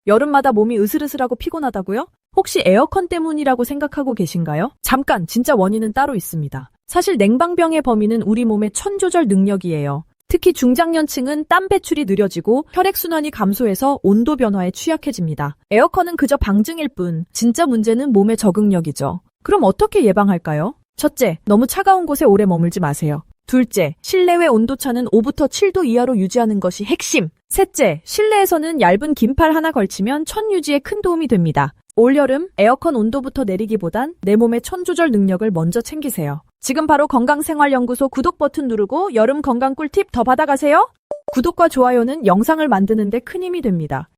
여름마다 몸이 으슬으슬하고 피곤하다고요? 혹시 에어컨 때문이라고 생각하고 계신가요? 잠깐, 진짜 원인은 따로 있습니다. 사실 냉방병의 범인은 우리 몸의 천조절 능력이에요. 특히 중장년층은 땀 배출이 느려지고 혈액순환이 감소해서 온도 변화에 취약해집니다. 에어컨은 그저 방증일 뿐, 진짜 문제는 몸의 적응력이죠. 그럼 어떻게 예방할까요? 첫째, 너무 차가운 곳에 오래 머물지 마세요. 둘째, 실내외 온도차는 5부터 7도 이하로 유지하는 것이 핵심. 셋째, 실내에서는 얇은 긴팔 하나 걸치면 천 유지에 큰 도움이 됩니다. 올여름 에어컨 온도부터 내리기보단 내 몸의 천조절 능력을 먼저 챙기세요. 지금 바로 건강생활연구소 구독 버튼 누르고 여름 건강 꿀팁 더 받아가세요. 구독과 좋아요는 영상을 만드는 데 큰 힘이 됩니다.